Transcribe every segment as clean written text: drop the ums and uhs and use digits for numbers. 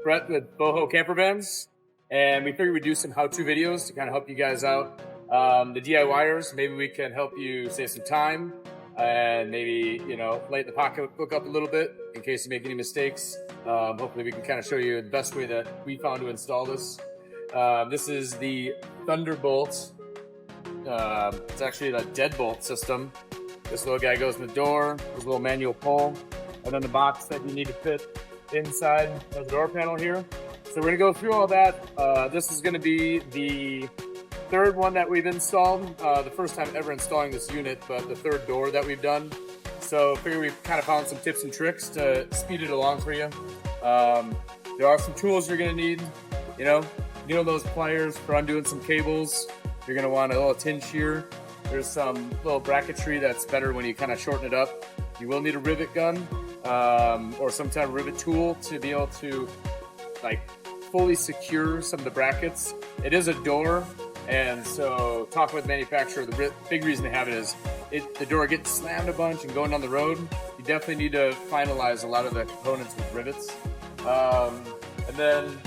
Brett with Boho Camper Vans, and we figured we'd do some how-to videos to kind of help you guys out. The DIYers, maybe we can help you save some time and maybe, lighten the pocketbook up a little bit in case you make any mistakes. Hopefully we can kind of show you the best way that we found to install this. This is the Thunderbolt. It's actually the deadbolt system. This little guy goes in the door, there's a little manual pull, and then the box that you need to fit inside the door panel here. So we're gonna go through all that. This is gonna be the third one that we've installed. The first time ever installing this unit, but the third door that we've done. So I figure we've kind of found some tips and tricks to speed it along for you. There are some tools you're gonna need, those pliers for undoing some cables. You're gonna want a little tin shear. There's some little bracketry that's better when you kind of shorten it up. You will need a rivet gun or some type of rivet tool to be able to fully secure some of the brackets. It is a door, and so talking with the manufacturer, the big reason to have it is the door gets slammed a bunch and going down the road. You definitely need to finalize a lot of the components with rivets. And then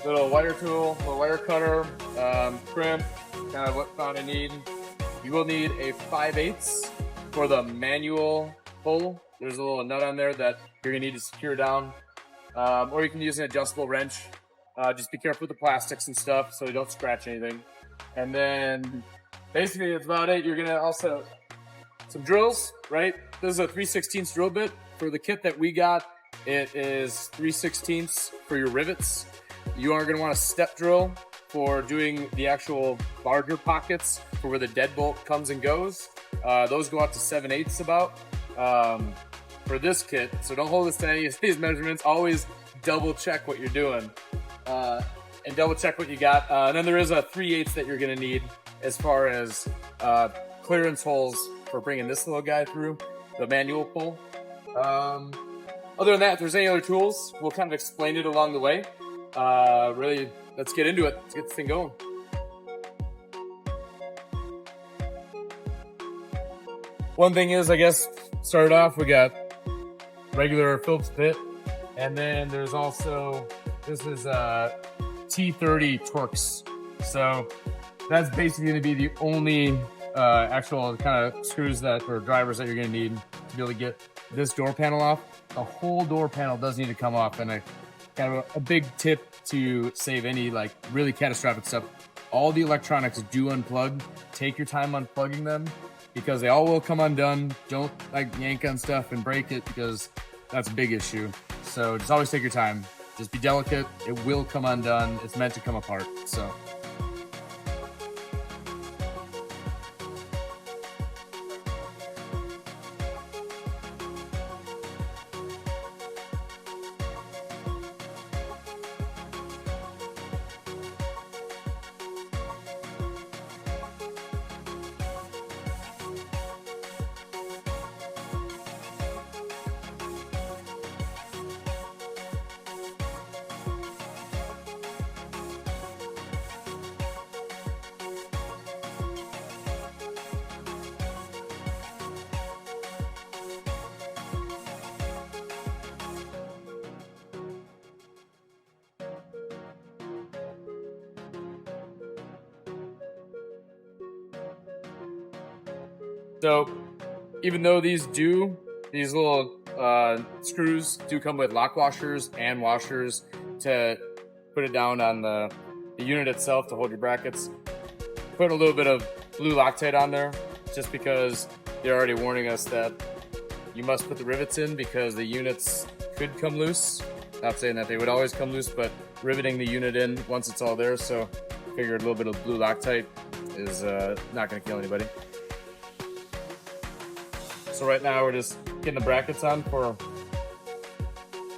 little wire tool, little wire cutter, crimp, kind of what found I need. You will need a 5/8 for the manual pull. There's a little nut on there that you're gonna need to secure down. Or you can use an adjustable wrench. Just be careful with the plastics and stuff so you don't scratch anything. And then basically that's about it. You're gonna also, some drills, right? This is a 3/16 drill bit. For the kit that we got, it is 3/16 for your rivets. You are gonna want a step drill for doing the actual larger pockets for where the deadbolt comes and goes. Those go out to 7/8 about for this kit. So don't hold us to any of these measurements. Always double check what you're doing and double check what you got. And then there is a 3/8 that you're gonna need as far as clearance holes for bringing this little guy through, the manual pull. Other than that, if there's any other tools, we'll kind of explain it along the way. Really, let's get into it. Let's get this thing going. One thing is, I guess, start off, we got regular Phillips bit, and then there's also, this is T30 Torx. So that's basically going to be the only actual kind of screws or drivers that you're going to need to be able to get this door panel off. The whole door panel does need to come off, and kind of a big tip to save any really catastrophic stuff. All the electronics do unplug. Take your time unplugging them because they all will come undone. Don't yank on stuff and break it because that's a big issue. So just always take your time. Just be delicate. It will come undone. It's meant to come apart. So. So even though these little screws do come with lock washers and washers to put it down on the unit itself to hold your brackets, put a little bit of blue Loctite on there just because they're already warning us that you must put the rivets in because the units could come loose. Not saying that they would always come loose, but riveting the unit in once it's all there. So I figured a little bit of blue Loctite is not going to kill anybody. So right now we're just getting the brackets on for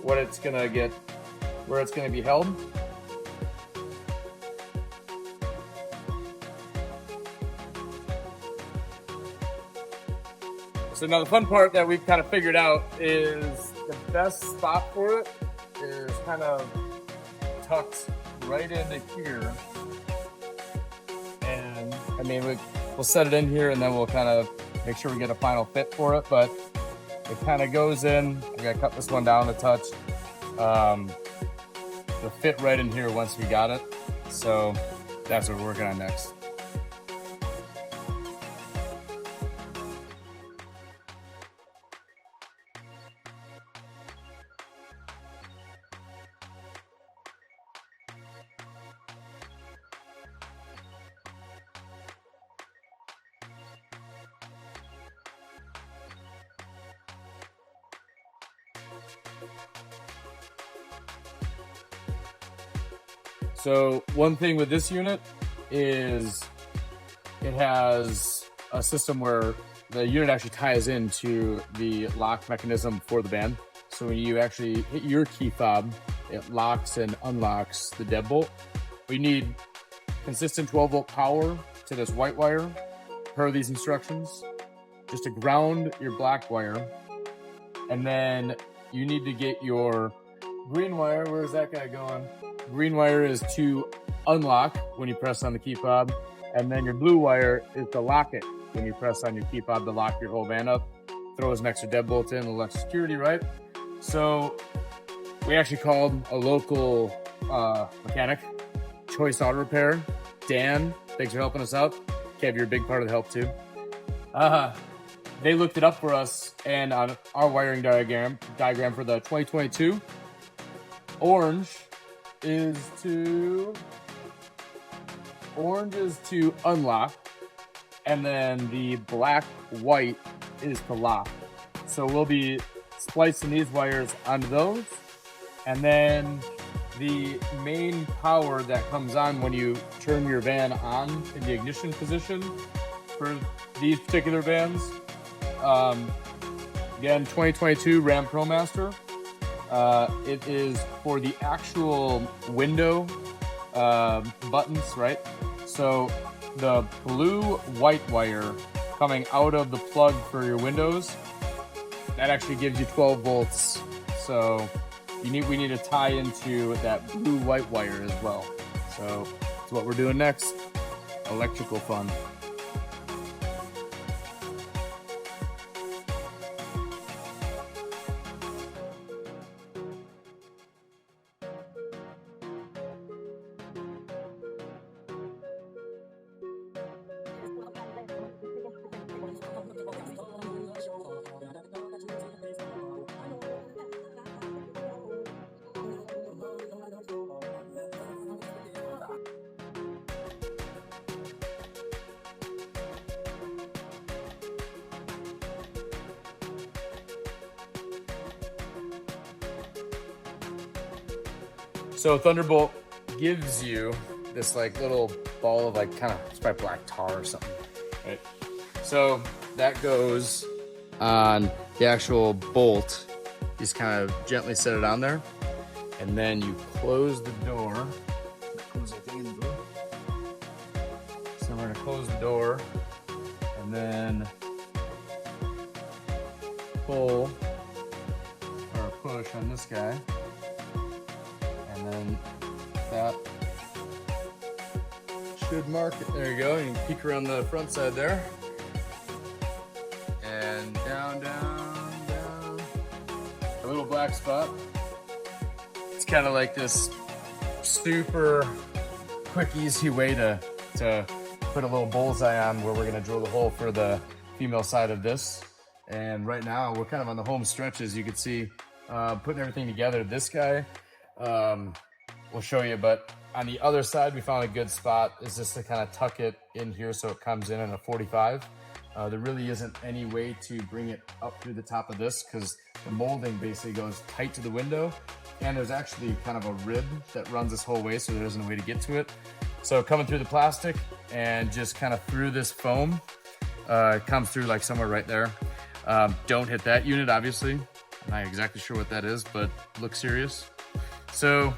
what it's gonna get, where it's gonna be held. So now the fun part that we've kind of figured out is the best spot for it is kind of tucked right into here. And I mean, we'll set it in here and then we'll kind of make sure we get a final fit for it, but it kind of goes in. I gotta cut this one down a touch. it'll fit right in here once we got it. So that's what we're working on next. So one thing with this unit is it has a system where the unit actually ties into the lock mechanism for the van. So when you actually hit your key fob, it locks and unlocks the deadbolt. We need consistent 12-volt power to this white wire per these instructions, just to ground your black wire. And then you need to get your green wire. Where's that guy going? Green wire is to unlock when you press on the key fob, and then your blue wire is to lock it when you press on your key fob to lock your whole van up. Throws an extra deadbolt in, a little extra security, right? So we actually called a local mechanic, Choice Auto Repair. Dan, thanks for helping us out. Kev, you're a big part of the help too. They looked it up for us, and on our wiring diagram for the 2022, orange is to unlock, and then the black white is to lock. So we'll be splicing these wires onto those, and then the main power that comes on when you turn your van on in the ignition position for these particular vans, again, 2022 Ram ProMaster. It is for the actual window buttons, right? So the blue white wire coming out of the plug for your windows, that actually gives you 12 volts. So we need to tie into that blue white wire as well. So that's what we're doing next. Electrical fun. So Thunderbolt gives you this like little ball of like kind of, it's probably black tar or something, right? So that goes on the actual bolt. You just kind of gently set it on there, and then you close the door. So we're gonna close the door, and then pull or push on this guy. And then that should mark it. There you go. You can peek around the front side there. And down, down, down. A little black spot. It's kind of like this super quick, easy way to put a little bullseye on where we're going to drill the hole for the female side of this. And right now we're kind of on the home stretch, as you can see, putting everything together. This guy, we'll show you, but on the other side we found a good spot is just to kind of tuck it in here so it comes in a 45. There really isn't any way to bring it up through the top of this because the molding basically goes tight to the window, and there's actually kind of a rib that runs this whole way, so there isn't a way to get to it. So coming through the plastic and just kind of through this foam, it comes through like somewhere right there. Don't hit that unit, obviously. I'm not exactly sure what that is, but looks serious. So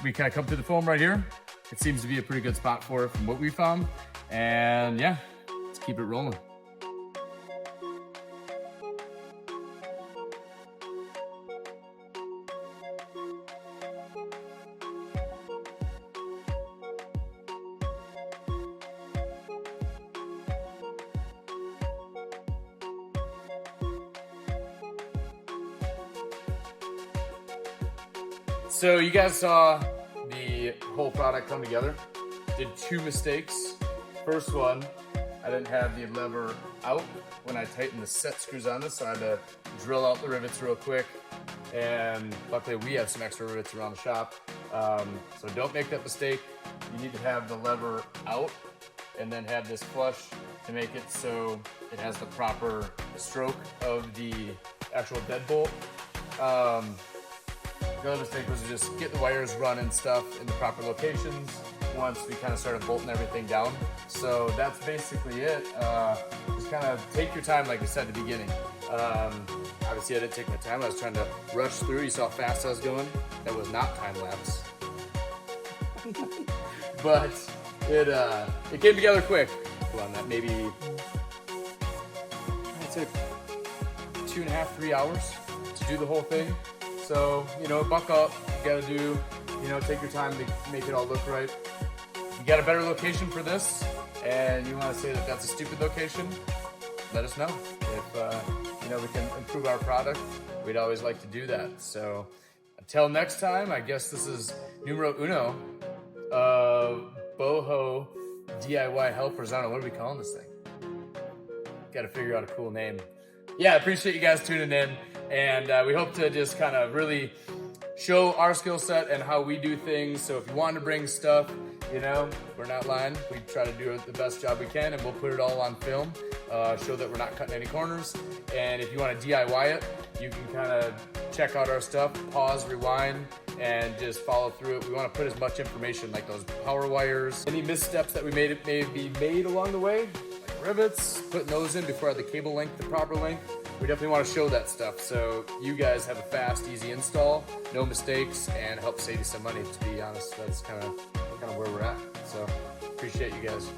we kind of come through the foam right here. It seems to be a pretty good spot for it from what we found. And yeah, let's keep it rolling. So you guys saw the whole product come together. Did 2 mistakes. First one, I didn't have the lever out when I tightened the set screws on this, so I had to drill out the rivets real quick. And luckily we have some extra rivets around the shop. So don't make that mistake. You need to have the lever out and then have this flush to make it so it has the proper stroke of the actual deadbolt. The other mistake was to just get the wires running stuff in the proper locations once we kind of started bolting everything down. So that's basically it. Just kind of take your time, like I said at the beginning. Obviously I didn't take my time. I was trying to rush through. You saw how fast I was going. That was not time lapse. But it came together quick. On that, maybe I'd say 2.5, 3 hours to do the whole thing. So, you know, buck up. You gotta do, you know, take your time to make it all look right. You got a better location for this, and you want to say that that's a stupid location, let us know. If, you know, we can improve our product, we'd always like to do that. So, until next time, I guess this is numero uno of Boho DIY helpers. I don't know, what are we calling this thing? Got to figure out a cool name. Yeah, I appreciate you guys tuning in, and we hope to just kind of really show our skill set and how we do things. So if you want to bring stuff, you know, we're not lying. We try to do the best job we can, and we'll put it all on film, show that we're not cutting any corners. And if you want to DIY it, you can kind of check out our stuff, pause, rewind, and just follow through it. We want to put as much information, like those power wires, any missteps that we may be made along the way, like rivets, putting those in before I had the cable length, the proper length. We definitely want to show that stuff, so you guys have a fast, easy install, no mistakes, and help save you some money. To be honest, that's kind of where we're at. So appreciate you guys.